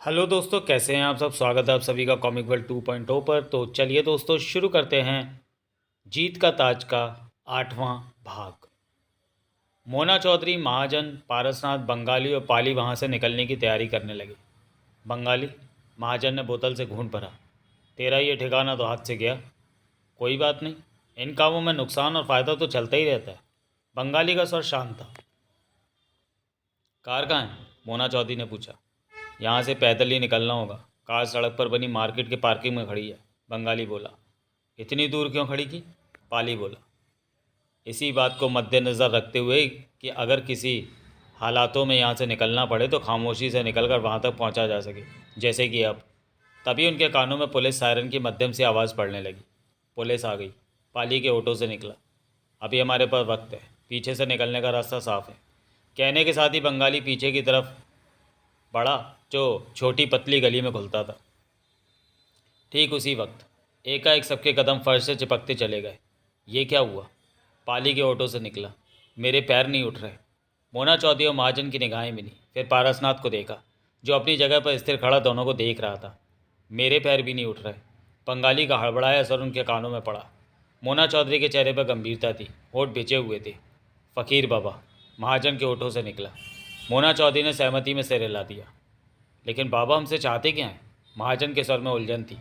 Hello दोस्तों, कैसे हैं आप सब। स्वागत है आप सभी का कॉमिक वर्ल्ड 2.0 पर। तो चलिए दोस्तों, शुरू करते हैं जीत का ताज का 8वां भाग। मोना चौधरी, महाजन, पारसनाथ, बंगाली और पाली वहां से निकलने की तैयारी करने लगे। बंगाली, महाजन ने बोतल से घूंट भरा। तेरा ये ठिकाना तो हाथ से गया। कोई बात नहीं, इन कामों में नुकसान और फ़ायदा तो चलता ही रहता है। बंगाली का स्वर शांत था। कार कहाँ है? मोना चौधरी ने पूछा। यहाँ से पैदल ही निकलना होगा। कार सड़क पर बनी मार्केट के पार्किंग में खड़ी है, बंगाली बोला। इतनी दूर क्यों खड़ी की? पाली बोला। इसी बात को मद्देनज़र रखते हुए कि अगर किसी हालातों में यहाँ से निकलना पड़े तो खामोशी से निकलकर वहाँ तक पहुँचा जा सके, जैसे कि अब। तभी उनके कानों में पुलिस सायरन की मध्यम सी आवाज़ पड़ने लगी। पुलिस आ गई। पाली के ऑटो से निकला। अभी हमारे पास वक्त है, पीछे से निकलने का रास्ता साफ है। कहने के साथ ही बंगाली पीछे की तरफ बढ़ा, जो छोटी पतली गली में खुलता था। ठीक उसी वक्त एकाएक सबके कदम फर्श से चिपकते चले गए। ये क्या हुआ? पाली के ऑटो से निकला। मेरे पैर नहीं उठ रहे। मोना चौधरी और महाजन की निगाहें मिली, फिर पारसनाथ को देखा, जो अपनी जगह पर स्थिर खड़ा दोनों को देख रहा था। मेरे पैर भी नहीं उठ रहे। बंगाली का हड़बड़ाया असर उनके कानों में पड़ा। मोना चौधरी के चेहरे पर गंभीरता थी, होठ बिचे हुए थे। फ़कीर बाबा, महाजन के ऑटो से निकला। मोना चौधरी ने सहमति में सिर हिला दिया। लेकिन बाबा हमसे चाहते क्या हैं? महाजन के स्वर में उलझन थी।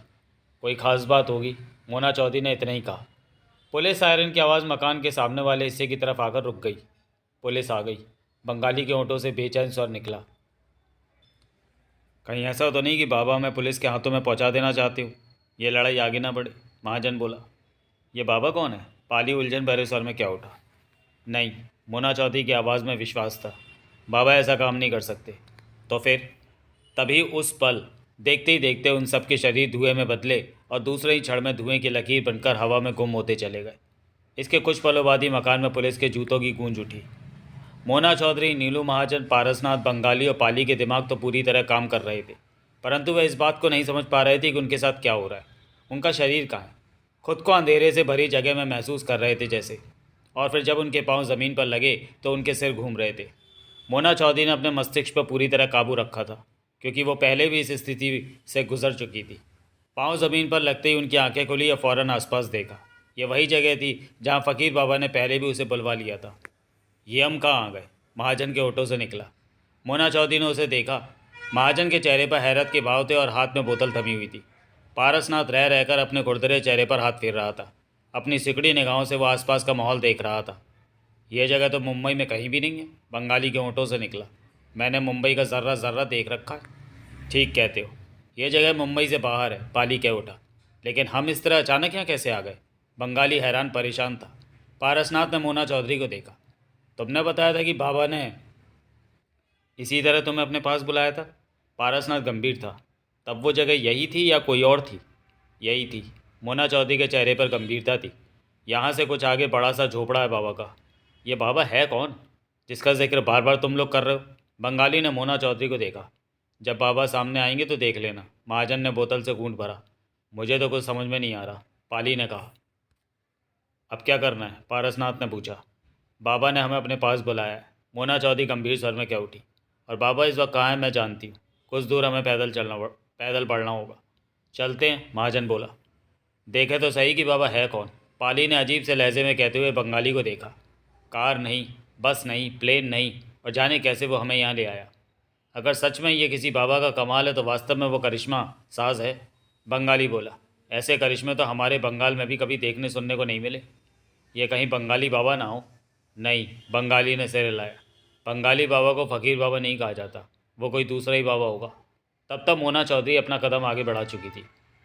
कोई खास बात होगी, मोना चौधरी ने इतना ही कहा। पुलिस सायरन की आवाज़ मकान के सामने वाले हिस्से की तरफ आकर रुक गई। पुलिस आ गई। बंगाली के होठों से बेचैन स्वर निकला। कहीं ऐसा तो नहीं कि बाबा हमें पुलिस के हाथों में पहुंचा देना चाहते हो? ये लड़ाई आगे ना बढ़े। महाजन बोला। ये बाबा कौन है? पाली उलझन भरे स्वर में क्या उठा। नहीं, मोना चौधरी की आवाज़ में विश्वास था। बाबा ऐसा काम नहीं कर सकते। तो फिर? तभी उस पल देखते ही देखते उन सबके शरीर धुएं में बदले और दूसरे ही क्षण में धुएं की लकीर बनकर हवा में गुम होते चले गए। इसके कुछ पलों बाद ही मकान में पुलिस के जूतों की गूंज उठी। मोना चौधरी, नीलू महाजन, पारसनाथ, बंगाली और पाली के दिमाग तो पूरी तरह काम कर रहे थे, परंतु वे इस बात को नहीं समझ पा रहे थे कि उनके साथ क्या हो रहा है। उनका शरीर कहाँ है? खुद को अंधेरे से भरी जगह में महसूस कर रहे थे जैसे। और फिर जब उनके पांव ज़मीन पर लगे तो उनके सिर घूम रहे थे। मोना चौधरी ने अपने मस्तिष्क पर पूरी तरह काबू रखा था, क्योंकि वो पहले भी इस स्थिति से गुजर चुकी थी। पाँव ज़मीन पर लगते ही उनकी आंखें खुली और फ़ौरन आसपास देखा। ये वही जगह थी जहाँ फ़कीर बाबा ने पहले भी उसे बुलवा लिया था। ये हम कहाँ आ गए? महाजन के ऑटो से निकला। मोना चौधरी ने उसे देखा। महाजन के चेहरे पर हैरत के भाव थे और हाथ में बोतल थमी हुई थी। पारसनाथ रह रहकर अपने खुरदरे चेहरे पर हाथ फेर रहा था। अपनी सिकड़ी निगाहों से वो आसपास का माहौल देख रहा था। यह जगह तो मुंबई में कहीं भी नहीं है। बंगाली के ऑटो से निकला। मैंने मुंबई का ज़र्रा ज़र्रा देख रखा है। ठीक कहते हो, यह जगह मुंबई से बाहर है, पाली कह उठा। लेकिन हम इस तरह अचानक यहाँ कैसे आ गए? बंगाली हैरान परेशान था। पारसनाथ ने मोना चौधरी को देखा। तुमने बताया था कि बाबा ने इसी तरह तुम्हें अपने पास बुलाया था। पारसनाथ गंभीर था। तब वो जगह यही थी या कोई और थी? यही थी। मोना चौधरी के चेहरे पर गंभीरता थी। यहाँ से कुछ आगे बड़ा सा झोपड़ा है बाबा का। ये बाबा है कौन जिसका जिक्र बार बार तुम लोग कर रहे हो? बंगाली ने मोना चौधरी को देखा। जब बाबा सामने आएंगे तो देख लेना। महाजन ने बोतल से घूंट भरा। मुझे तो कुछ समझ में नहीं आ रहा, पाली ने कहा। अब क्या करना है? पारसनाथ ने पूछा। बाबा ने हमें अपने पास बुलाया है। मोना चौधरी गंभीर स्वर में क्या उठी। और बाबा इस वक्त कहाँ है मैं जानती हूँ। कुछ दूर हमें पैदल बढ़ना होगा। चलते हैं, महाजन बोला। देखे तो सही कि बाबा है कौन। पाली ने अजीब से लहजे में कहते हुए बंगाली को देखा। कार नहीं, बस नहीं, प्लेन नहीं, और जाने कैसे वो हमें यहाँ ले आया। अगर सच में ये किसी बाबा का कमाल है तो वास्तव में वो करिश्मा साज है, बंगाली बोला। ऐसे करिश्मे तो हमारे बंगाल में भी कभी देखने सुनने को नहीं मिले। ये कहीं बंगाली बाबा ना हो? नहीं, बंगाली ने सिर हिलाया। बंगाली बाबा को फ़कीर बाबा नहीं कहा जाता, वो कोई दूसरा ही बाबा होगा। तब तक मोना चौधरी अपना कदम आगे बढ़ा चुकी थी।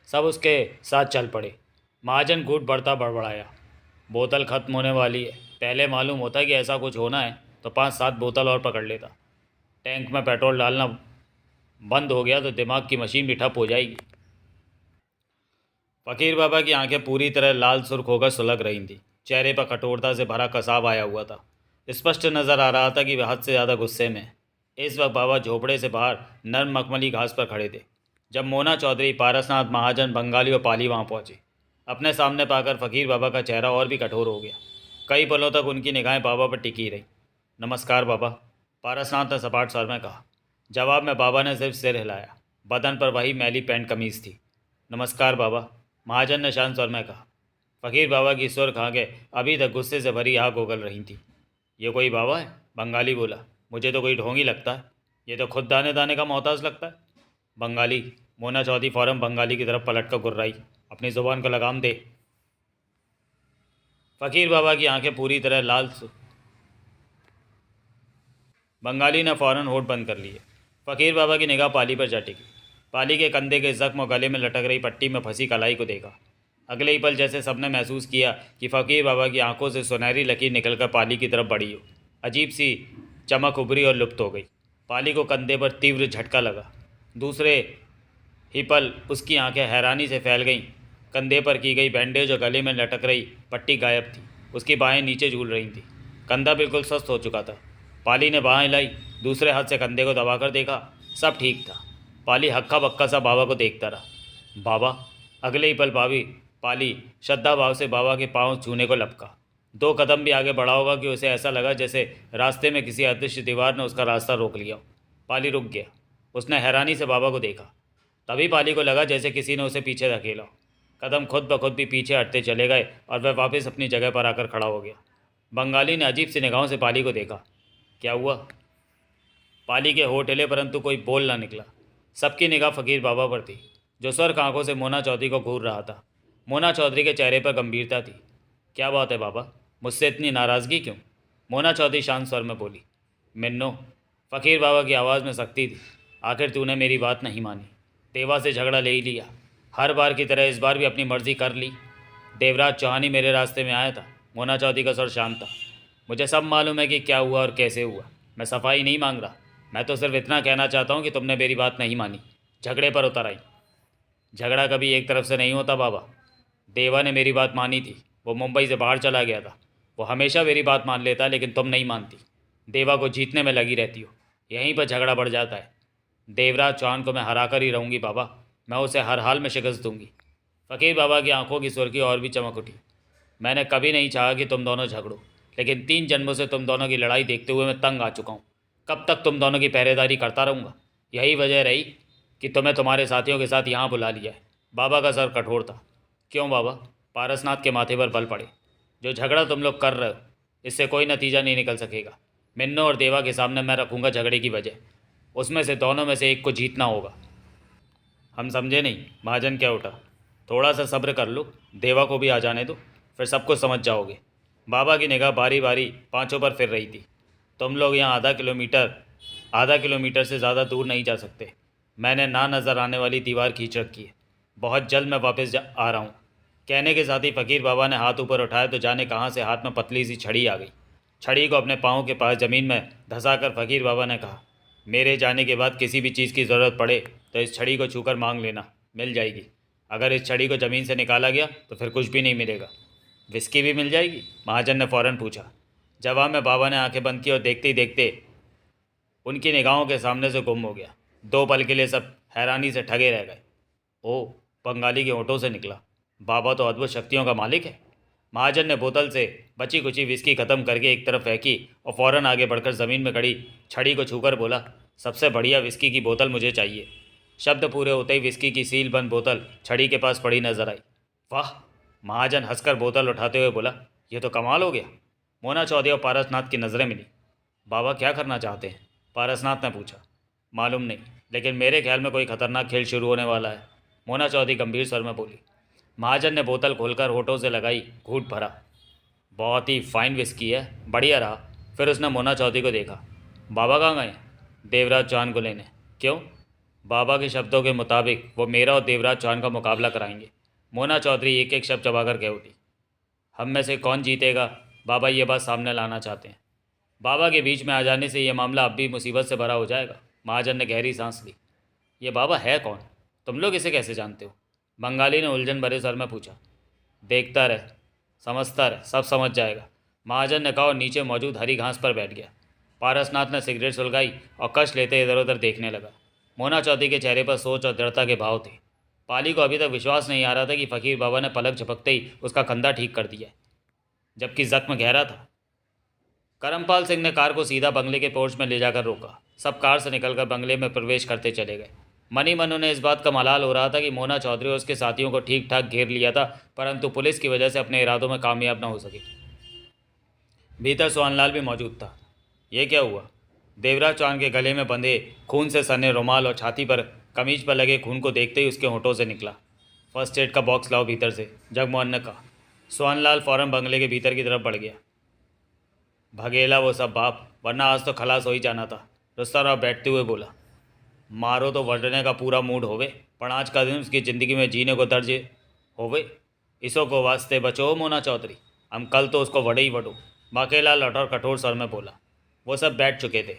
सब उसके साथ चल पड़े। महाजन घूट बढ़ता बड़बड़ाया। बोतल ख़त्म होने वाली है। पहले मालूम होता कि ऐसा कुछ होना है तो 5-7 बोतल और पकड़ लेता। टैंक में पेट्रोल डालना बंद हो गया तो दिमाग की मशीन भी ठप हो जाएगी। फ़कीर बाबा की आंखें पूरी तरह लाल सुर्ख होकर सुलग रही थीं। चेहरे पर कठोरता से भरा कसाव आया हुआ था। स्पष्ट नज़र आ रहा था कि वे हद से ज़्यादा गुस्से में हैं। इस वक्त बाबा झोपड़े से बाहर नर्म मखमली घास पर खड़े थे। जब मोना चौधरी, पारसनाथ, महाजन, बंगाली और पाली वहाँ पहुँचे, अपने सामने पाकर फ़कीर बाबा का चेहरा और भी कठोर हो गया। कई पलों तक उनकी निगाहें बाबा पर टिकी रहीं। नमस्कार बाबा, पारसनाथ ने सपाट स्वर में कहा। जवाब में बाबा ने सिर्फ सिर हिलाया। बदन पर वही मैली पैंट कमीज थी। नमस्कार बाबा, महाजन ने शांत स्वर में कहा। फकीर बाबा की सुर्ख आंखें अभी तक गुस्से से भरी आग उगल रही थी। ये कोई बाबा है? बंगाली बोला। मुझे तो कोई ढोंगी लगता है, ये तो खुद दाने दाने का मोहताज लगता है। बंगाली, मोना चौधरी फौरन बंगाली की तरफ पलट कर गुर्राई। अपनी जुबान को लगाम दे। फकीर बाबा की आंखें पूरी तरह लाल। बंगाली ने फौरन होठ बंद कर लिए। फकीर बाबा की निगाह पाली पर जा टिकी। पाली के कंधे के जख्म और गले में लटक रही पट्टी में फंसी कलाई को देखा। अगले ही पल जैसे सबने महसूस किया कि फकीर बाबा की आंखों से सुनहरी लकीर निकलकर पाली की तरफ बढ़ी हो। अजीब सी चमक उभरी और लुप्त हो गई। पाली को कंधे पर तीव्र झटका लगा। दूसरे ही पल उसकी आंखें हैरानी से फैल गईं। कंधे पर की गई बैंडेज और गले में लटक रही पट्टी गायब थी। उसकी बाहें नीचे झूल रही थीं। कंधा बिल्कुल स्वस्थ हो चुका था। पाली ने बाहें हिलाई, दूसरे हाथ से कंधे को दबाकर देखा। सब ठीक था। पाली हक्का बक्का सा बाबा को देखता रहा। बाबा। अगले ही पल पाली श्रद्धा भाव से बाबा के पांव छूने को लपका। 2 कदम भी आगे बढ़ा होगा कि उसे ऐसा लगा जैसे रास्ते में किसी अदृश्य दीवार ने उसका रास्ता रोक लिया। पाली रुक गया। उसने हैरानी से बाबा को देखा। तभी पाली को लगा जैसे किसी ने उसे पीछे धकेला। कदम खुद ब खुद भी पीछे हटते चले गए और वह वापस अपनी जगह पर आकर खड़ा हो गया। बंगाली ने अजीब सी निगाहों से पाली को देखा। क्या हुआ? पाली के होठ हिले परंतु कोई बोल ना निकला। सबकी निगाह फकीर बाबा पर थी, जो सुर्ख आंखों से मोना चौधरी को घूर रहा था। मोना चौधरी के चेहरे पर गंभीरता थी। क्या बात है बाबा, मुझसे इतनी नाराज़गी क्यों? मोना चौधरी शांत स्वर में बोली। मिन्नो। फकीर बाबा की आवाज़ में सख्ती थी। आखिर तूने मेरी बात नहीं मानी। देवा से झगड़ा ले ही लिया। हर बार की तरह इस बार भी अपनी मर्जी कर ली। देवराज चौहान ही मेरे रास्ते में आया था। मोना चौधरी का स्वर शांत था। मुझे सब मालूम है कि क्या हुआ और कैसे हुआ। मैं सफाई नहीं मांग रहा। मैं तो सिर्फ इतना कहना चाहता हूँ कि तुमने मेरी बात नहीं मानी, झगड़े पर उतर आई। झगड़ा कभी एक तरफ से नहीं होता बाबा। देवा ने मेरी बात मानी थी। वो मुंबई से बाहर चला गया था। वो हमेशा मेरी बात मान लेता, लेकिन तुम नहीं मानती। देवा को जीतने में लगी रहती हो। यहीं पर झगड़ा बढ़ जाता है। देवराज चौहान को मैं हरा कर ही रहूँगी बाबा। मैं उसे हर हाल में शिकस्त दूंगी। फ़कीर बाबा की आंखों की सुर्खी और भी चमक उठी। मैंने कभी नहीं चाहा कि तुम दोनों झगड़ो, लेकिन 3 जन्मों से तुम दोनों की लड़ाई देखते हुए मैं तंग आ चुका हूँ। कब तक तुम दोनों की पहरेदारी करता रहूँगा? यही वजह रही कि तुम्हें तुम्हारे साथियों के साथ यहाँ बुला लिया है। बाबा का सर कठोर था। क्यों बाबा? पारसनाथ के माथे पर बल पड़े। जो झगड़ा तुम लोग कर रहे हो, इससे कोई नतीजा नहीं निकल सकेगा। मिन्नो और देवा के सामने मैं रखूँगा झगड़े की वजह। उसमें से दोनों में से एक को जीतना होगा। हम समझे नहीं। महाजन क्या उठा। थोड़ा सा सब्र कर लो, देवा को भी आ जाने दो, फिर सब कुछ समझ जाओगे। बाबा की निगाह बारी बारी पांचों पर फिर रही थी। तुम लोग यहाँ आधा किलोमीटर से ज़्यादा दूर नहीं जा सकते। मैंने ना नज़र आने वाली दीवार खींच रखी है। बहुत जल्द मैं वापस आ रहा हूँ। कहने के साथ ही फ़कीर बाबा ने हाथ ऊपर उठाया तो जाने कहाँ से हाथ में पतली सी छड़ी आ गई। छड़ी को अपने पाँव के पास ज़मीन में धंसाकर फ़कीर बाबा ने कहा, मेरे जाने के बाद किसी भी चीज़ की ज़रूरत पड़े तो इस छड़ी को छूकर मांग लेना, मिल जाएगी। अगर इस छड़ी को ज़मीन से निकाला गया तो फिर कुछ भी नहीं मिलेगा। विस्की भी मिल जाएगी? महाजन ने फ़ौरन पूछा। जवाब में बाबा ने आंखें बंद की और देखते ही देखते उनकी निगाहों के सामने से गुम हो गया। 2 पल के लिए सब हैरानी से ठगे रह गए। ओह, बंगाली के होठों से निकला, बाबा तो अद्भुत शक्तियों का मालिक है। महाजन ने बोतल से बची कुची विस्की ख़त्म करके एक तरफ फेंकी और फ़ौरन आगे बढ़कर ज़मीन में खड़ी छड़ी को छूकर बोला, सबसे बढ़िया विस्की की बोतल मुझे चाहिए। शब्द पूरे होते ही विस्की की सील बंद बोतल छड़ी के पास पड़ी नजर आई। वाह! महाजन हंसकर बोतल उठाते हुए बोला, यह तो कमाल हो गया। मोना चौधरी और पारसनाथ की नज़रें मिली। बाबा क्या करना चाहते हैं? पारसनाथ ने पूछा। मालूम नहीं, लेकिन मेरे ख्याल में कोई खतरनाक खेल शुरू होने वाला है। मोना चौधरी गंभीर स्वर में बोली। महाजन ने बोतल खोलकर होठों से लगाई, घूंट भरा। बहुत ही फाइन विस्की है, बढ़िया रहा। फिर उसने मोना चौधरी को देखा। बाबा कहाँ गए? देवराज चौहान को लेने। क्यों? बाबा के शब्दों के मुताबिक वो मेरा और देवराज चौहान का मुकाबला कराएंगे। मोना चौधरी एक एक शब्द चबाकर कह उठी। हम में से कौन जीतेगा, बाबा ये बात सामने लाना चाहते हैं। बाबा के बीच में आ जाने से ये मामला अब भी मुसीबत से भरा हो जाएगा। महाजन ने गहरी सांस ली। ये बाबा है कौन? तुम लोग इसे कैसे जानते हो? बंगाली ने उलझन भरे स्वर में पूछा। देखता रह, समझता रह, सब समझ जाएगा, महाजन ने कहा और नीचे मौजूद हरी घास पर बैठ गया। पारसनाथ ने सिगरेट सुलगाई और कश लेते इधर उधर देखने लगा। मोना चौधरी के चेहरे पर सोच और दृढ़ता के भाव थे। पाली को अभी तक विश्वास नहीं आ रहा था कि फ़कीर बाबा ने पलक झपकते ही उसका कंधा ठीक कर दिया, जबकि जख्म गहरा था। करमपाल सिंह ने कार को सीधा बंगले के पोर्च में ले जाकर रोका। सब कार से निकलकर बंगले में प्रवेश करते चले गए। मनी मन उन्हें इस बात का मलाल हो रहा था कि मोना चौधरी और उसके साथियों को ठीक ठाक घेर लिया था, परंतु पुलिस की वजह से अपने इरादों में कामयाब न हो सके। भीतर सोहनलाल भी मौजूद था। ये क्या हुआ? देवराज चौहान के गले में बंधे खून से सने रुमाल और छाती पर कमीज पर लगे खून को देखते ही उसके होठों से निकला, फर्स्ट एड का बॉक्स लाओ भीतर से, जगमोहन ने कहा। सोहनलाल फौरन बंगले के भीतर की तरफ बढ़ गया। भगेला वो सब बाप, वरना आज तो खलास हो ही जाना था, रुस्तम बैठते हुए बोला। मारो तो वरने का पूरा मूड होवे, पर आज का दिन उसकी ज़िंदगी में जीने को दर्ज होवे। इसो को वास्ते बचो मोना चौधरी, हम कल तो उसको वड़े ही वड़ो, बाकेला लौट कठोर स्वर में बोला। वो सब बैठ चुके थे।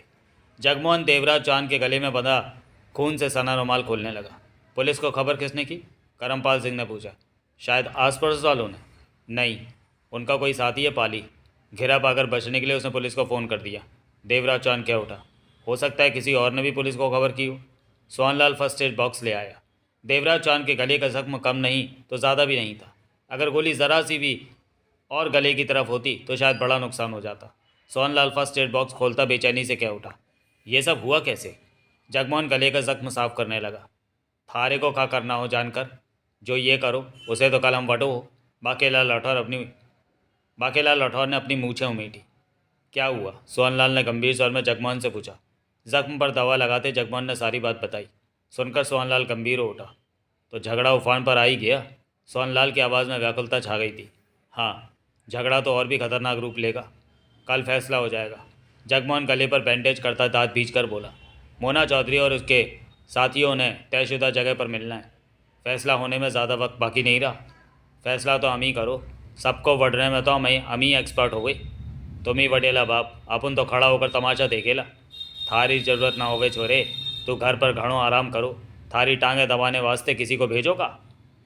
जगमोहन देवराज चौहान के गले में बंधा खून से सना रुमाल खोलने लगा। पुलिस को खबर किसने की? करमपाल सिंह ने पूछा। शायद आस पड़ोस वालों ने। नहीं, उनका कोई साथी है पाली। घिरा पाकर बचने के लिए उसने पुलिस को फ़ोन कर दिया। देवराज चौहान क्या उठा। हो सकता है किसी और ने भी पुलिस को खबर की हो। सोहनलाल फर्स्ट एड बॉक्स ले आया। देवराज चौहान के गले का जख्म कम नहीं तो ज़्यादा भी नहीं था। अगर गोली ज़रा सी भी और गले की तरफ होती तो शायद बड़ा नुकसान हो जाता। सोहनलाल फर्स्ट एड बॉक्स खोलता बेचैनी से क्या उठा। ये सब हुआ कैसे? जगमोहन गले का जख्म साफ करने लगा। थारे को क्या करना हो जानकर, जो ये करो उसे तो कल हम वटो हो। बाकेलाल राठौर ने अपनी मूछें उमेटी। क्या हुआ? सोहनलाल ने गंभीर स्वर में जगमोहन से पूछा। जख्म पर दवा लगाते जगमोहन ने सारी बात बताई। सुनकर सोहनलाल गंभीर हो उठा। तो झगड़ा उफान पर आ ही गया। सोहनलाल की आवाज़ में व्याकुलता छा गई थी। हाँ, झगड़ा तो और भी खतरनाक रूप लेगा। कल फैसला हो जाएगा। जगमोहन गले पर बैंडेज करता दांत भींच कर बोला। मोना चौधरी और उसके साथियों ने तयशुदा जगह पर मिलना है। फैसला होने में ज़्यादा वक्त बाकी नहीं रहा। फैसला तो हम ही करो, सबको वडने में तो हम ही एक्सपर्ट हो गई। तुम ही वडेला बाप, अपन तो खड़ा होकर तमाशा देखेला। थारी ज़रूरत ना होवे छोरे, तू घर पर घणो आराम करो। थारी टांगें दबाने वास्ते किसी को भेजो का?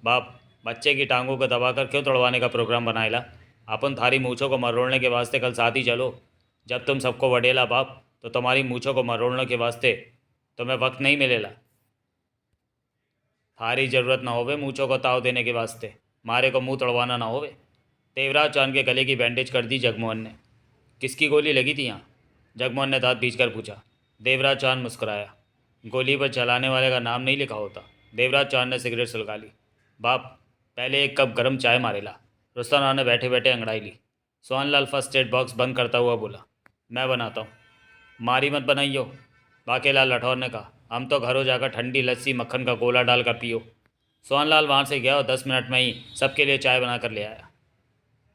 बाप, बच्चे की टांगों को दबाकर क्यों तोड़वाने का प्रोग्राम बनाएला? अपन थारी मूछों को मरोड़ने के वास्ते कल साथ ही चलो। जब तुम सबको वडेला बाप, तो तुम्हारी मूछों को मरोड़ने के वास्ते तुम्हें वक्त नहीं मिलेला। थारी ज़रूरत ना होवे मूछों को ताव देने के वास्ते, मारे को मुंह तोड़वाना ना होवे। देवराज चांद के गले की बैंडेज कर दी जगमोहन ने। किसकी गोली लगी थी यहाँ? जगमोहन ने दांत भींचकर पूछा। देवराज चांद मुस्कुराया। गोली पर चलाने वाले का नाम नहीं लिखा होता। देवराज चांद ने सिगरेट सुलगा ली। बाप, पहले एक कप गर्म चाय मारेला। रुस्तम ने बैठे बैठे अंगड़ाई ली। सोहनलाल फर्स्ट एड बॉक्स बंद करता हुआ बोला। मैं बनाता हूँ। मारी मत बनाइयो, बाकेलाल राठौर ने कहा। हम तो घरों जाकर ठंडी लस्सी मक्खन का गोला डालकर पियो। सोहनलाल वहाँ से गया और 10 मिनट में ही सबके लिए चाय बनाकर ले आया।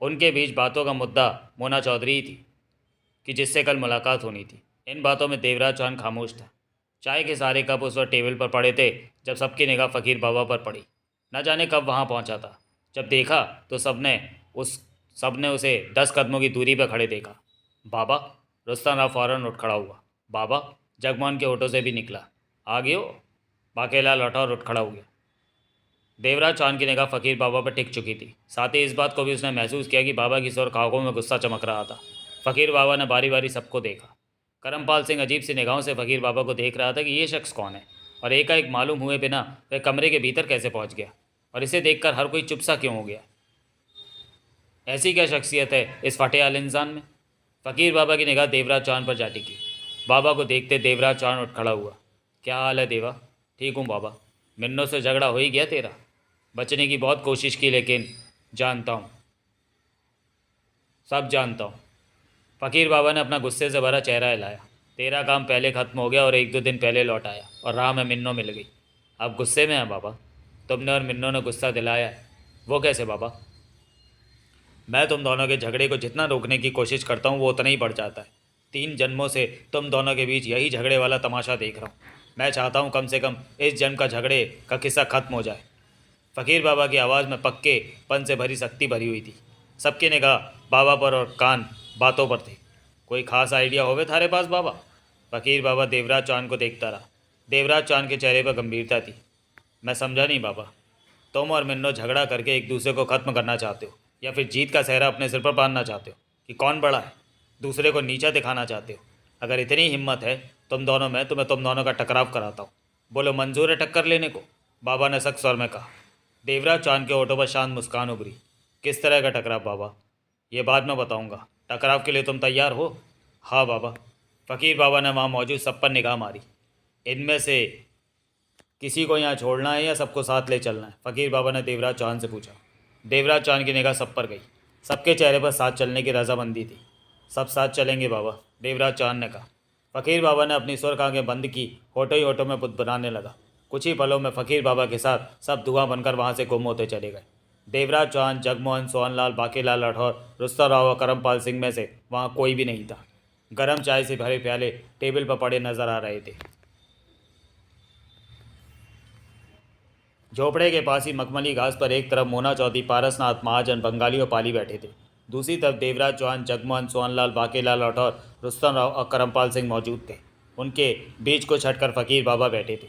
उनके बीच बातों का मुद्दा मोना चौधरी ही थी कि जिससे कल मुलाकात होनी थी। इन बातों में देवराज चौहान खामोश था। चाय के सारे कप उस वक्त टेबल पर पड़े थे जब सबकी निगाह फ़कीर बाबा पर पड़ी। न जाने कब वहाँ पहुँचा था। जब देखा तो सबने उसे 10 कदमों की दूरी पर खड़े देखा। बाबा, रुस्तम राव फौरन उठ खड़ा हुआ। बाबा, जगमोहन के होठों से भी निकला। आ गए हो? बाकेलाल राठौर उठ खड़ा हो गया। देवराज चौहान की निगाह फ़कीर बाबा पर टिक चुकी थी। साथ ही इस बात को भी उसने महसूस किया कि बाबा की स्वर खाकों में गुस्सा चमक रहा था। फ़कीर बाबा ने बारी बारी सबको देखा। करमपाल सिंह अजीब सी निगाहों से फ़कीर बाबा को देख रहा था कि ये शख्स कौन है, और एकाएक मालूम हुए बिना वह कमरे के भीतर कैसे पहुंच गया, और इसे देखकर हर कोई चुप सा क्यों हो गया। ऐसी क्या शख्सियत है इस फटेहाल इंसान में? फ़कीर बाबा की निगाह देवराज चौहान पर जा टिकी। बाबा को देखते देवराज चौहान उठ खड़ा हुआ। क्या हाल है देवा? ठीक हूँ बाबा। मिन्नों से झगड़ा हो ही गया तेरा? बचने की बहुत कोशिश की, लेकिन जानता हूँ, सब जानता हूँ। फ़कीर बाबा ने अपना गुस्से से भरा चेहरा हिलाया। तेरा काम पहले ख़त्म हो गया और 1-2 दिन पहले लौट आया, और राह में मिन्नो मिल गई। अब गुस्से में है बाबा? तुमने और मिन्नो ने गुस्सा दिलाया है। वो कैसे बाबा? मैं तुम दोनों के झगड़े को जितना रोकने की कोशिश करता हूँ वो उतना ही बढ़ जाता है। 3 जन्मों से तुम दोनों के बीच यही झगड़े वाला तमाशा देख रहा हूँ। मैं चाहता हूँ कम से कम इस जन्म का झगड़े का किस्सा ख़त्म हो जाए। फ़कीर बाबा की आवाज़ में पक्के पन से भरी सख्ती भरी हुई थी। सबकी निगाह बाबा पर और कान बातों पर थे। कोई खास आइडिया होवे थारे पास बाबा? फ़कीर बाबा देवराज चौहान को देखता रहा। देवराज चौहान के चेहरे पर गंभीरता थी। मैं समझा नहीं बाबा। तुम और मिन्नो झगड़ा करके एक दूसरे को ख़त्म करना चाहते हो, या फिर जीत का सेहरा अपने सिर पर बांधना चाहते हो कि कौन बड़ा है? दूसरे को नीचा दिखाना चाहते हो? अगर इतनी हिम्मत है तुम दोनों में, तो मैं तुम दोनों का टकराव कराता हूँ। बोलो, मंजूर है टक्कर लेने को? बाबा ने सख्त स्वर में कहा। देवराज चौहान के होठों पर शांत मुस्कान उभरी। किस तरह का टकराव बाबा? ये बाद में बताऊंगा। टकराव के लिए तुम तैयार हो? हाँ बाबा। फ़कीर बाबा ने वहाँ मौजूद सब पर निगाह मारी। इनमें से किसी को यहाँ छोड़ना है या सबको साथ ले चलना है? फ़कीर बाबा ने देवराज चौहान से पूछा। देवराज चौहान की निगाह सब पर गई। सबके चेहरे पर साथ चलने की रजामंदी थी। सब साथ चलेंगे बाबा, देवराज चौहान ने कहा। फ़कीर बाबा ने अपनी सुर्ख आंखें बंद की, होठों ही होठों में बुदबुदाने लगा। कुछ ही पलों में फ़कीर बाबा के साथ सब धुआं बनकर वहाँ से गुम होते चले गए। देवराज चौहान, जगमोहन, सोहनलाल, बाकीलाल राठौर, रुस्तम राव और करमपाल सिंह में से वहाँ कोई भी नहीं था। गर्म चाय से भरे प्याले टेबल पर पड़े नजर आ रहे थे। झोपड़े के पास ही मखमली घास पर एक तरफ मोना चौधरी, पारसनाथ, महाजन, बंगाली और पाली बैठे थे। दूसरी तरफ देवराज चौहान, जगमोहन, सोहनलाल, बाकीलाल राठौर, रुस्तम राव और करमपाल सिंह मौजूद थे। उनके बीच को छटकर फ़कीर बाबा बैठे थे।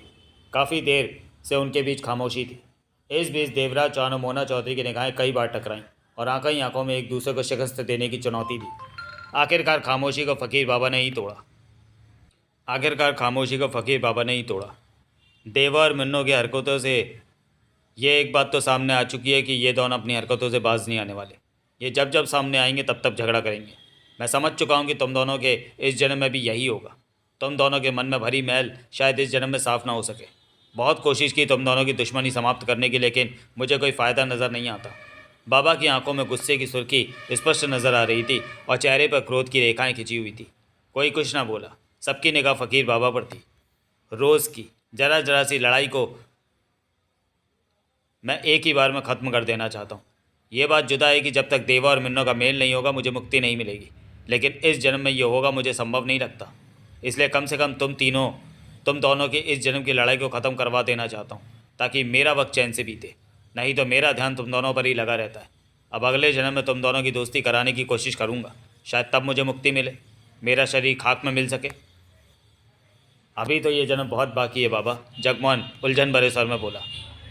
काफ़ी देर से उनके बीच खामोशी थी। इस बीच देवराज चौहान और मोना चौधरी की निगाहें कई बार टकराईं और आंखों ही आंखों में एक दूसरे को शिकस्त देने की चुनौती दी। आखिरकार खामोशी को फ़कीर बाबा ने ही तोड़ा। देवा और मन्नो की हरकतों से ये एक बात तो सामने आ चुकी है कि ये दोनों अपनी हरकतों से बाज नहीं आने वाले। ये जब जब सामने आएंगे तब तब झगड़ा करेंगे। मैं समझ चुका हूँ कि तुम दोनों के इस जन्म में भी यही होगा। तुम दोनों के मन में भरी मैल शायद इस जन्म में साफ ना हो सके। बहुत कोशिश की तुम दोनों की दुश्मनी समाप्त करने की, लेकिन मुझे कोई फ़ायदा नज़र नहीं आता। बाबा की आंखों में गुस्से की सुर्खी स्पष्ट नज़र आ रही थी और चेहरे पर क्रोध की रेखाएं खिंची हुई थी। कोई कुछ ना बोला। सबकी निगाह फ़कीर बाबा पर थी। रोज़ की जरा जरा सी लड़ाई को मैं एक ही बार में ख़त्म कर देना चाहता हूँ। ये बात जुदा है कि जब तक देवा और मिन्नो का मेल नहीं होगा मुझे मुक्ति नहीं मिलेगी, लेकिन इस जन्म में ये होगा मुझे संभव नहीं लगता। इसलिए कम से कम तुम दोनों की इस जन्म की लड़ाई को ख़त्म करवा देना चाहता हूँ, ताकि मेरा वक्त चैन से बीते। नहीं तो मेरा ध्यान तुम दोनों पर ही लगा रहता है। अब अगले जन्म में तुम दोनों की दोस्ती कराने की कोशिश करूँगा। शायद तब मुझे मुक्ति मिले, मेरा शरीर खाक में मिल सके। अभी तो ये जन्म बहुत बाकी है बाबा, जगमोहन उलझन भरे स्वर में बोला।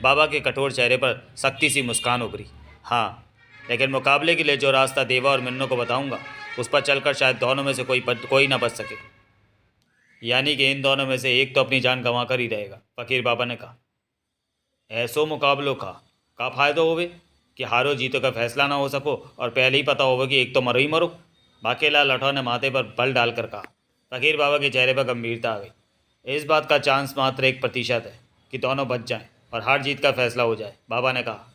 बाबा के कठोर चेहरे पर सख्ती सी मुस्कान उभरी। हाँ, लेकिन मुकाबले के लिए जो रास्ता देवा और मिन्नो को बताऊंगा उस पर चलकर शायद दोनों में से कोई ना बच सके। यानी कि इन दोनों में से एक तो अपनी जान गंवा कर ही रहेगा, फ़कीर बाबा ने कहा। ऐसो मुकाबलों का फ़ायदा होवे कि हारो जीतो का फैसला ना हो सको और पहले ही पता होगा कि एक तो मरो ही मरो। बाकीलाल राठौर ने माथे पर बल डालकर कहा। फ़कीर बाबा के चेहरे पर गंभीरता आ गई। इस बात का चांस मात्र 1% है कि दोनों बच जाएं और हार जीत का फैसला हो जाए, बाबा ने कहा।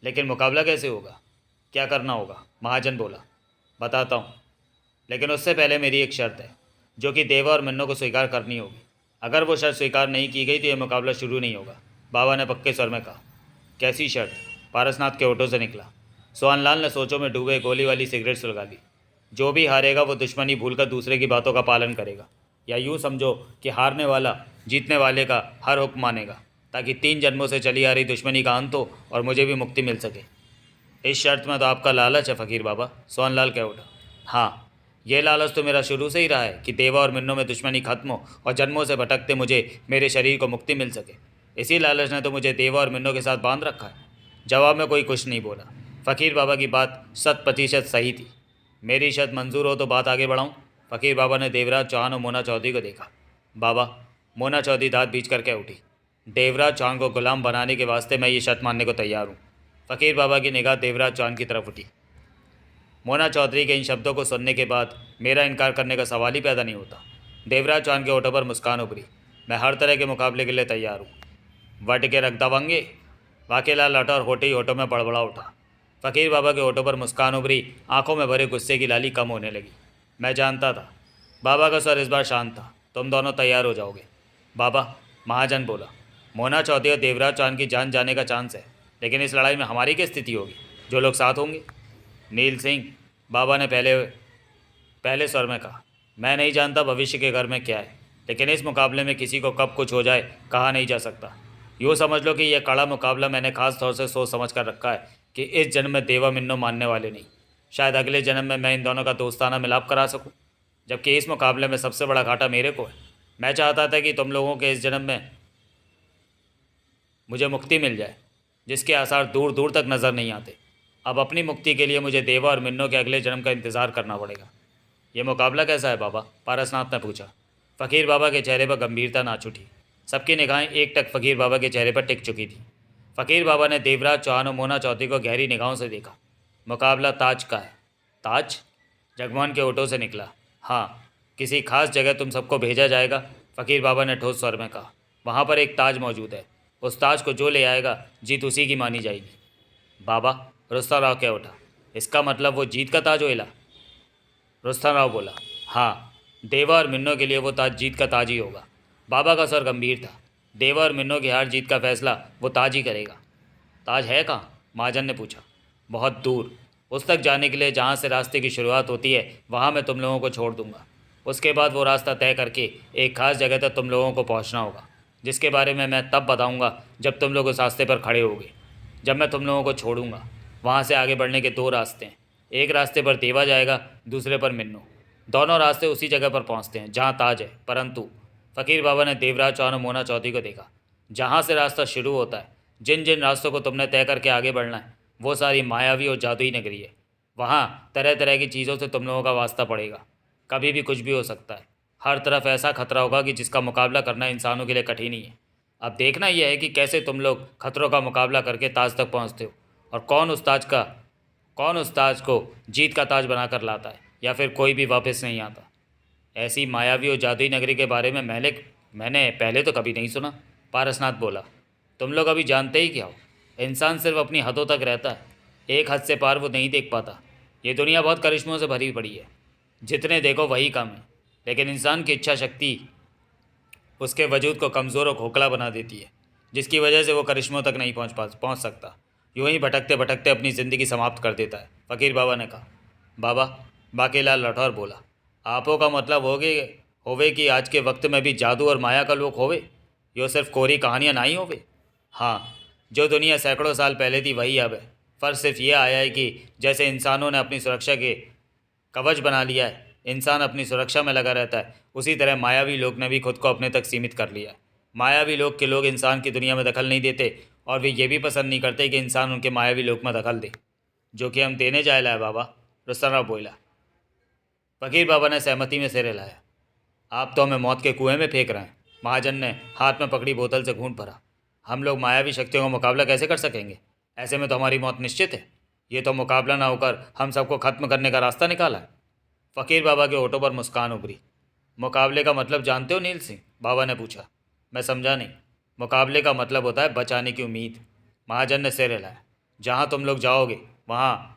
लेकिन मुकाबला कैसे होगा, क्या करना होगा? महाजन बोला। बताता हूँ, लेकिन उससे पहले मेरी एक शर्त है जो कि देवा और मन्नो को स्वीकार करनी होगी। अगर वो शर्त स्वीकार नहीं की गई तो यह मुकाबला शुरू नहीं होगा, बाबा ने पक्के स्वर में कहा। कैसी शर्त? पारसनाथ के ओठों से निकला। सोहनलाल ने सोचों में डूबे गोली वाली सिगरेट सुलगा ली। जो भी हारेगा वो दुश्मनी भूलकर दूसरे की बातों का पालन करेगा, या यूँ समझो कि हारने वाला जीतने वाले का हर हुक्म मानेगा, ताकि 3 जन्मों से चली आ रही दुश्मनी का अंत हो और मुझे भी मुक्ति मिल सके। इस शर्त में तो आपका लालच है फ़कीर बाबा, सोहनलाल कह उठा। हाँ, ये लालच तो मेरा शुरू से ही रहा है कि देवा और मिन्नो में दुश्मनी खत्म हो और जन्मों से भटकते मुझे मेरे शरीर को मुक्ति मिल सके। इसी लालच ने तो मुझे देवा और मिन्नो के साथ बांध रखा है। जवाब में कोई कुछ नहीं बोला। फ़कीर बाबा की बात 100% सही थी। मेरी शर्त मंजूर हो तो बात आगे बढ़ाऊँ? फ़कीर बाबा ने देवराज चौहान और मोना चौधरी को देखा। बाबा, मोना चौधरी दांत भींच कर कह उठी। देवराज चौहान को गुलाम बनाने के वास्ते मैं ये शर्त मानने को तैयार हूँ। फ़कीर बाबा की निगाह देवराज चौहान की तरफ उठी। मोना चौधरी के इन शब्दों को सुनने के बाद मेरा इनकार करने का सवाल ही पैदा नहीं होता। देवराज चौहान के होठों पर मुस्कान उभरी। मैं हर तरह के मुकाबले के लिए तैयार हूँ। वट के रख दवांगे? बाकीलाल राठौर होठे ही होठों में बड़बड़ा उठा। फ़कीर बाबा के होठों पर मुस्कान उभरी, आंखों में भरे गुस्से की लाली कम होने लगी। मैं जानता था। बाबा का स्वर इस बार शांत था। तुम दोनों तैयार हो जाओगे बाबा, महाजन बोला। मोना चौधरी और देवराज चौहान की जान जाने का चांस है, लेकिन इस लड़ाई में हमारी क्या स्थिति होगी? जो लोग साथ होंगे। नील सिंह, बाबा ने पहले पहले स्वर में कहा। मैं नहीं जानता भविष्य के घर में क्या है, लेकिन इस मुकाबले में किसी को कब कुछ हो जाए कहा नहीं जा सकता। यूँ समझ लो कि यह कड़ा मुकाबला मैंने खास तौर से सोच समझ कर रखा है कि इस जन्म में देवा मिन्नो मानने वाले नहीं। शायद अगले जन्म में मैं इन दोनों का दोस्ताना मिलाप करा सकूं, जबकि इस मुकाबले में सबसे बड़ा घाटा मेरे को है। मैं चाहता था कि तुम लोगों के इस जन्म में मुझे मुक्ति मिल जाए, जिसके आसार दूर दूर तक नज़र नहीं आते। अब अपनी मुक्ति के लिए मुझे देवा और मिन्नो के अगले जन्म का इंतज़ार करना पड़ेगा। ये मुकाबला कैसा है बाबा? पारसनाथ ने पूछा। फ़कीर बाबा के चेहरे पर गंभीरता नाच उठी। सबकी निगाहें एक टक फ़कीर बाबा के चेहरे पर टिक चुकी थी। फ़कीर बाबा ने देवराज चौहान और मोना चौधरी को गहरी निगाहों से देखा। मुकाबला ताज का है। ताज? जगमोहन के ओठों से निकला। हाँ, किसी खास जगह तुम सबको भेजा जाएगा, फ़कीर बाबा ने ठोस स्वर में कहा। वहाँ पर एक ताज मौजूद है। उस ताज को जो ले आएगा जीत उसी की मानी जाएगी। बाबा, रुस्तम राव कह उठा, इसका मतलब वो जीत का ताज होएला? रुस्तम राव बोला, हाँ, देवा और मिन्नो के लिए वो ताज जीत का ताज ही होगा। बाबा का स्वर गंभीर था। देवा और मिन्नो की हार जीत का फैसला वो ताज ही करेगा। ताज है कहाँ? महाजन ने पूछा। बहुत दूर, उस तक जाने के लिए जहाँ से रास्ते की शुरुआत होती है वहाँ मैं तुम लोगों को छोड़ दूंगा। उसके बाद वो रास्ता तय करके एक खास जगह तक तुम लोगों को पहुँचना होगा, जिसके बारे में मैं तब बताऊंगा जब तुम लोग उस रास्ते पर खड़े होगे। जब मैं तुम लोगों को छोड़ूंगा, वहाँ से आगे बढ़ने के दो रास्ते हैं। एक रास्ते पर देवा जाएगा, दूसरे पर मिन्नू। दोनों रास्ते उसी जगह पर पहुँचते हैं जहाँ ताज है, परंतु फ़कीर बाबा ने देवराज चौहान और मोना चौधरी को देखा। जहाँ से रास्ता शुरू होता है, जिन जिन रास्तों को तुमने तय करके आगे बढ़ना है, वो सारी मायावी और जादुई नगरी है। वहाँ तरह तरह की चीज़ों से तुम लोगों का वास्ता पड़ेगा। कभी भी कुछ भी हो सकता है। हर तरफ ऐसा खतरा होगा कि जिसका मुकाबला करना इंसानों के लिए कठिन ही है। अब देखना यह है कि कैसे तुम लोग खतरों का मुकाबला करके ताज तक पहुँचते हो, और कौन उस ताज को जीत का ताज बनाकर लाता है, या फिर कोई भी वापस नहीं आता। ऐसी मायावी और जादुई नगरी के बारे में मैंने पहले तो कभी नहीं सुना। पारसनाथ बोला, तुम लोग अभी जानते ही क्या हो? इंसान सिर्फ अपनी हदों तक रहता है, एक हद से पार वो नहीं देख पाता। ये दुनिया बहुत करिश्मों से भरी पड़ी है, जितने देखो वही कम है। लेकिन इंसान की इच्छा शक्ति उसके वजूद को कमज़ोर और खोखला बना देती है, जिसकी वजह से वो करिश्मों तक नहीं पहुंच सकता। यूं ही भटकते भटकते अपनी ज़िंदगी समाप्त कर देता है। फ़कीर बाबा ने कहा। बाबा, बाकीलाल राठौर बोला, आपो का मतलब होवे कि आज के वक्त में भी जादू और माया का लोक होवे, यो सिर्फ कोरी कहानियाँ नहीं होवे। हाँ, जो दुनिया सैकड़ों साल पहले थी वही अब है। फ़र्क सिर्फ यह आया है कि जैसे इंसानों ने अपनी सुरक्षा के कवच बना लिया है, इंसान अपनी सुरक्षा में लगा रहता है, उसी तरह मायावी लोग ने भी खुद को अपने तक सीमित कर लिया है। मायावी लोग के लोग इंसान की दुनिया में दखल नहीं देते, और वे ये भी पसंद नहीं करते कि इंसान उनके मायावी लोक में दखल दे, जो कि हम देने जाए है बाबा। रुस्तम राव बोला। फ़कीर बाबा ने सहमति में सिर हिलाया। आप तो हमें मौत के कुएं में फेंक रहे हैं। महाजन ने हाथ में पकड़ी बोतल से घूंट भरा। हम लोग मायावी शक्तियों का मुकाबला कैसे कर सकेंगे? ऐसे में तो हमारी मौत निश्चित है। ये तो मुकाबला ना होकर हम सबको खत्म करने का रास्ता निकाला है। फ़कीर बाबा के होठों पर मुस्कान उभरी। मुकाबले का मतलब जानते हो नील सिंह? बाबा ने पूछा। मैं समझा नहीं। मुकाबले का मतलब होता है बचाने की उम्मीद। महाजन ने सिर हिलाया। जहाँ तुम लोग जाओगे वहाँ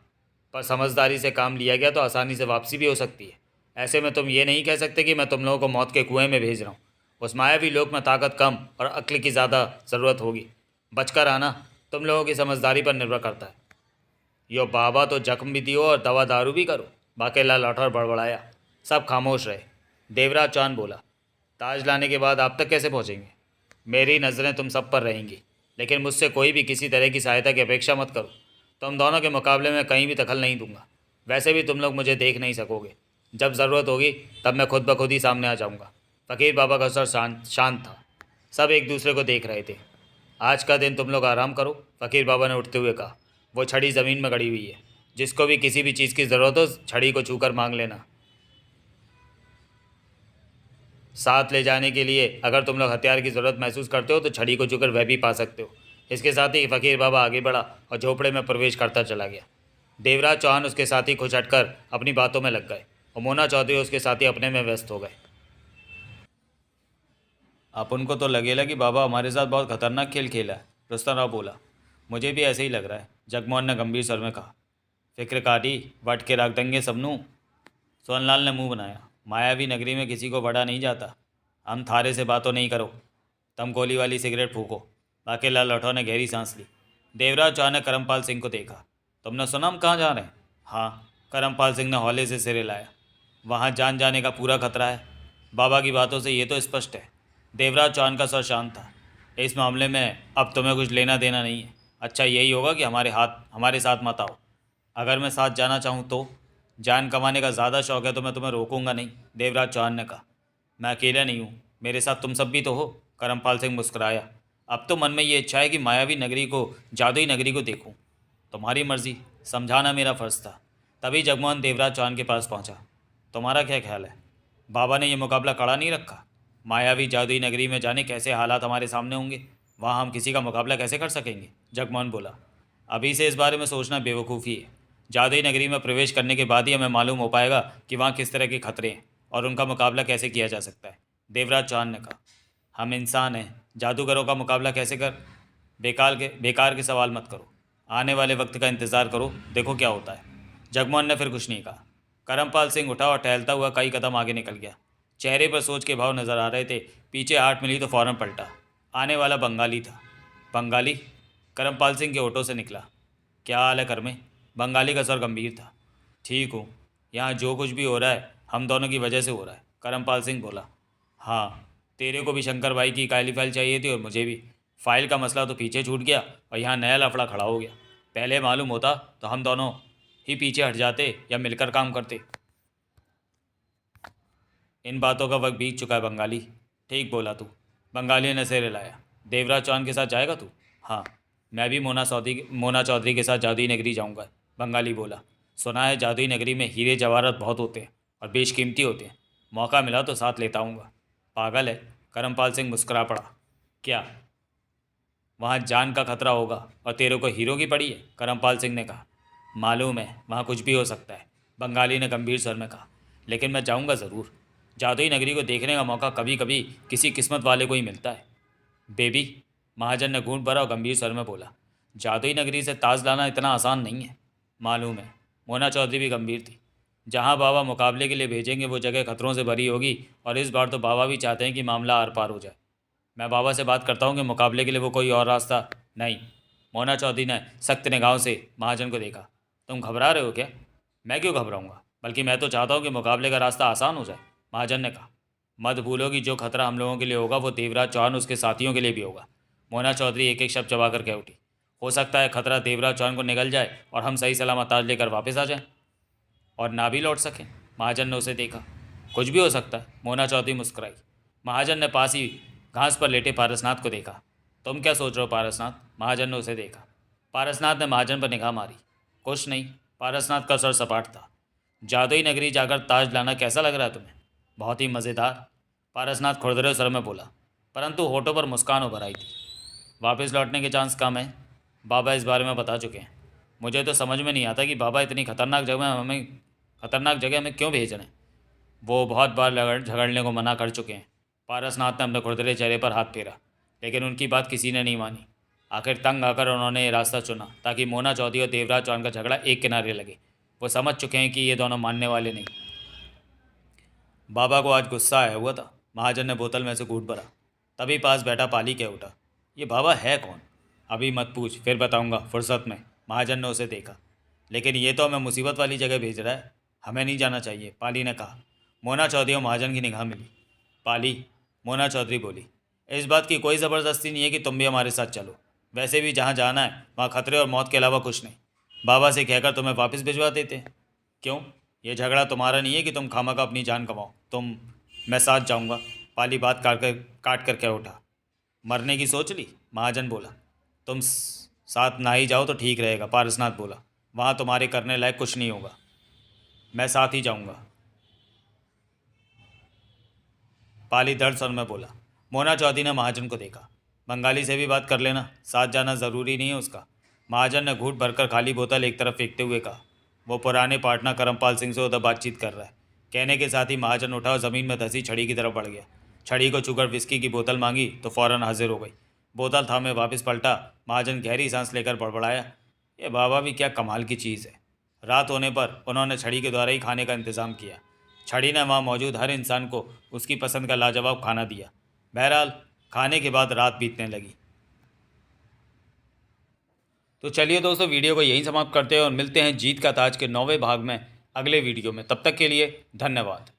पर समझदारी से काम लिया गया तो आसानी से वापसी भी हो सकती है। ऐसे में तुम ये नहीं कह सकते कि मैं तुम लोगों को मौत के कुएं में भेज रहा हूँ। उस मायावी लोक में ताकत कम और अक्ल की ज़्यादा ज़रूरत होगी। बचकर आना तुम लोगों की समझदारी पर निर्भर करता है। यो बाबा तो जख्म भी दियो और दवा दारू भी करो। बाकेलाल राठौर बड़बड़ाया। सब खामोश रहे। देवराज चौहान बोला, ताज लाने के बाद आप तक कैसे पहुँचेंगे? मेरी नज़रें तुम सब पर रहेंगी, लेकिन मुझसे कोई भी किसी तरह की सहायता की अपेक्षा मत करो। तुम दोनों के मुकाबले में कहीं भी दखल नहीं दूंगा। वैसे भी तुम लोग मुझे देख नहीं सकोगे। जब ज़रूरत होगी तब मैं खुद ब खुद ही सामने आ जाऊंगा। फ़कीर बाबा का स्वर शांत था। सब एक दूसरे को देख रहे थे। आज का दिन तुम लोग आराम करो, फ़कीर बाबा ने उठते हुए कहा। वो छड़ी ज़मीन में गड़ी हुई है। जिसको भी किसी भी चीज़ की ज़रूरत हो, छड़ी को छूकर मांग लेना। साथ ले जाने के लिए अगर तुम लोग हथियार की ज़रूरत महसूस करते हो तो छड़ी को छूकर वह भी पा सकते हो। इसके साथ ही फ़कीर बाबा आगे बढ़ा और झोपड़े में प्रवेश करता चला गया। देवराज चौहान उसके साथी खुश हटकर अपनी बातों में लग गए और मोना चौधरी उसके साथी अपने में व्यस्त हो गए। आप उनको तो लगेगा कि बाबा हमारे साथ बहुत खतरनाक खेल खेला है, रुस्तम राव बोला। मुझे भी ऐसे ही लग रहा है, जगमोहन ने गंभीर स्वर में कहा। फिक्र काटी वट के रख देंगे सबनू। सोनलाल ने मुंह बनाया। मायावी नगरी में किसी को बड़ा नहीं जाता। हम थारे से बातों नहीं करो। तुम गोली वाली सिगरेट फूको। बाकेलाल राठौर ने गहरी सांस ली। देवराज चौहान ने करमपाल सिंह को देखा। तुमने सुना हम कहाँ जा रहे हैं? हाँ, करमपाल सिंह ने हौले से सिर हिलाया। वहाँ जान जाने का पूरा खतरा है। बाबा की बातों से ये तो स्पष्ट है। देवराज चौहान का स्वर शांत था। इस मामले में अब तुम्हें कुछ लेना देना नहीं है। अच्छा यही होगा कि हमारे साथ मत आओ। अगर मैं साथ जाना चाहूँ तो? जान कमाने का ज़्यादा शौक़ है तो मैं तुम्हें रोकूंगा नहीं, देवराज चौहान ने कहा। मैं अकेला नहीं हूँ, मेरे साथ तुम सब भी तो हो। करमपाल सिंह मुस्कुराया। अब तो मन में ये इच्छा है कि मायावी नगरी को, जादुई नगरी को देखूं। तुम्हारी मर्जी, समझाना मेरा फ़र्ज़ था। तभी जगमोहन देवराज चौहान के पास पहुंचा। तुम्हारा क्या ख्याल है? बाबा ने यह मुकाबला खड़ा नहीं रखा। मायावी जादुई नगरी में जाने कैसे हालात हमारे सामने होंगे, वहाँ हम किसी का मुकाबला कैसे कर सकेंगे? जगमोहन बोला। अभी से इस बारे में सोचना बेवकूफ़ी है। जादुई नगरी में प्रवेश करने के बाद ही हमें मालूम हो पाएगा कि वहाँ किस तरह के खतरे हैं और उनका मुकाबला कैसे किया जा सकता है, देवराज चौहान ने कहा। हम इंसान हैं, जादूगरों का मुकाबला कैसे कर? बेकार के सवाल मत करो। आने वाले वक्त का इंतज़ार करो, देखो क्या होता है। जगमोहन ने फिर कुछ नहीं कहा। करमपाल सिंह उठा और टहलता हुआ कई कदम आगे निकल गया। चेहरे पर सोच के भाव नजर आ रहे थे। पीछे हाथ मिली तो फौरन पलटा। आने वाला बंगाली था। बंगाली? करमपाल सिंह के होठों से निकला। क्या हाल है करमे? बंगाली का स्वर गंभीर था। ठीक हूँ। यहाँ जो कुछ भी हो रहा है हम दोनों की वजह से हो रहा है, करमपाल सिंह बोला। हाँ, तेरे को भी शंकर भाई की काली फाइल चाहिए थी और मुझे भी। फाइल का मसला तो पीछे छूट गया और यहाँ नया लफड़ा खड़ा हो गया। पहले मालूम होता तो हम दोनों ही पीछे हट जाते या मिलकर काम करते। इन बातों का वक्त बीत चुका है बंगाली। ठीक बोला तू। बंगाली ने सिर हिलाया। देवराज चौहान के साथ जाएगा तू? हाँ, मैं भी मोना चौधरी के साथ जादुई नगरी जाऊंगा, बंगाली बोला। सुना है जादुई नगरी में हीरे जवाहरात बहुत होते हैं और बेशकीमती होते हैं। मौका मिला तो साथ लेता आऊँगा। पागल है? करमपाल सिंह मुस्कुरा पड़ा। क्या वहाँ जान का खतरा होगा और तेरे को हीरो की पड़ी है? करमपाल सिंह ने कहा। मालूम है, वहाँ कुछ भी हो सकता है, बंगाली ने गंभीर स्वर में कहा। लेकिन मैं जाऊँगा ज़रूर। जादुई नगरी को देखने का मौका कभी कभी किसी किस्मत वाले को ही मिलता है। बेबी, महाजन ने घूंट भरा और गंभीर स्वर में बोला। जादुई नगरी से ताज लाना इतना आसान नहीं है। मालूम है। मोना चौधरी भी गंभीर थी। जहाँ बाबा मुकाबले के लिए भेजेंगे वो जगह खतरों से भरी होगी और इस बार तो बाबा भी चाहते हैं कि मामला आर पार हो जाए। मैं बाबा से बात करता हूँ कि मुकाबले के लिए वो कोई और रास्ता नहीं। मोना चौधरी ने सख्त निगाहों से महाजन को देखा। तुम घबरा रहे हो क्या? मैं क्यों घबराऊंगा, बल्कि मैं तो चाहता हूँ कि मुकाबले का रास्ता आसान हो जाए, महाजन ने कहा। मत भूलो कि जो खतरा हम लोगों के लिए होगा वो देवराज चौहान उसके साथियों के लिए भी होगा। मोना चौधरी एक एक शब्द चबा कर कह उठी। हो सकता है खतरा देवराज चौहान को निगल जाए और हम सही सलामत ताज लेकर वापस आ जाएं और ना भी लौट सकें। महाजन ने उसे देखा। कुछ भी हो सकता है, मोना चौधरी मुस्कुराई। महाजन ने पास ही घास पर लेटे पारसनाथ को देखा। तुम क्या सोच रहे हो पारसनाथ? महाजन ने उसे देखा। पारसनाथ ने महाजन पर निगाह मारी। कुछ नहीं, पारसनाथ का सर सपाट था। जादुई नगरी जाकर ताज लाना कैसा लग रहा है तुम्हें? बहुत ही मज़ेदार, पारसनाथ खुरदरे स्वर में बोला, परंतु होठों पर मुस्कान उभर आई थी। वापस लौटने के चांस कम है, बाबा इस बारे में बता चुके हैं। मुझे तो समझ में नहीं आता कि बाबा इतनी खतरनाक जगह हमें क्यों भेज रहे हैं। वो बहुत बार झगड़ने को मना कर चुके हैं। पारसनाथ ने अपने खुरदरे चेहरे पर हाथ फेरा, लेकिन उनकी बात किसी ने नहीं मानी। आखिर तंग आकर उन्होंने ये रास्ता चुना ताकि मोना चौधरी और देवराज चौहान का झगड़ा एक किनारे लगे। वो समझ चुके हैं कि ये दोनों मानने वाले नहीं। बाबा को आज गुस्सा आया हुआ था। महाजन ने बोतल में से घूंट भरा। तभी पास बैठा पाली कह उठा, ये बाबा है कौन? अभी मत पूछ, फिर बताऊंगा फुर्सत में। महाजन ने उसे देखा। लेकिन ये तो हमें मुसीबत वाली जगह भेज रहा है, हमें नहीं जाना चाहिए, पाली ने कहा। मोना चौधरी और महाजन की निगाह मिली। पाली, मोना चौधरी बोली, इस बात की कोई ज़बरदस्ती नहीं है कि तुम भी हमारे साथ चलो। वैसे भी जहाँ जाना है वहाँ खतरे और मौत के अलावा कुछ नहीं। बाबा से कहकर तुम्हें वापस भिजवा देते। क्यों? ये झगड़ा तुम्हारा नहीं है कि तुम खामखा अपनी जान कमाओ। मैं साथ जाऊंगा, पाली बात काट कर कह उठा। मरने की सोच ली? महाजन बोला। साथ ना ही जाओ तो ठीक रहेगा, पारसनाथ बोला। वहाँ तुम्हारे करने लायक कुछ नहीं होगा। मैं साथ ही जाऊंगा, पाली दर्द स्वर में बोला। मोना चौधरी ने महाजन को देखा। बंगाली से भी बात कर लेना, साथ जाना ज़रूरी नहीं है उसका। महाजन ने घूंट भरकर खाली बोतल एक तरफ फेंकते हुए कहा। वो पुराने पार्टनर करमपाल सिंह से उधर बातचीत कर रहा है। कहने के साथ ही महाजन उठा और ज़मीन में धंसी छड़ी की तरफ बढ़ गया। छड़ी को छूकर विस्की की बोतल मांगी तो फ़ौरन हाजिर हो गई। बोतल थामे वापस पलटा। महाजन गहरी सांस लेकर बड़बड़ाया, ये बाबा भी क्या कमाल की चीज़ है। रात होने पर उन्होंने छड़ी के द्वारा ही खाने का इंतज़ाम किया। छड़ी ने वहाँ मौजूद हर इंसान को उसकी पसंद का लाजवाब खाना दिया। बहरहाल खाने के बाद रात बीतने लगी। तो चलिए दोस्तों, वीडियो को यहीं समाप्त करते हैं और मिलते हैं जीत का ताज के 9वें भाग में अगले वीडियो में। तब तक के लिए धन्यवाद।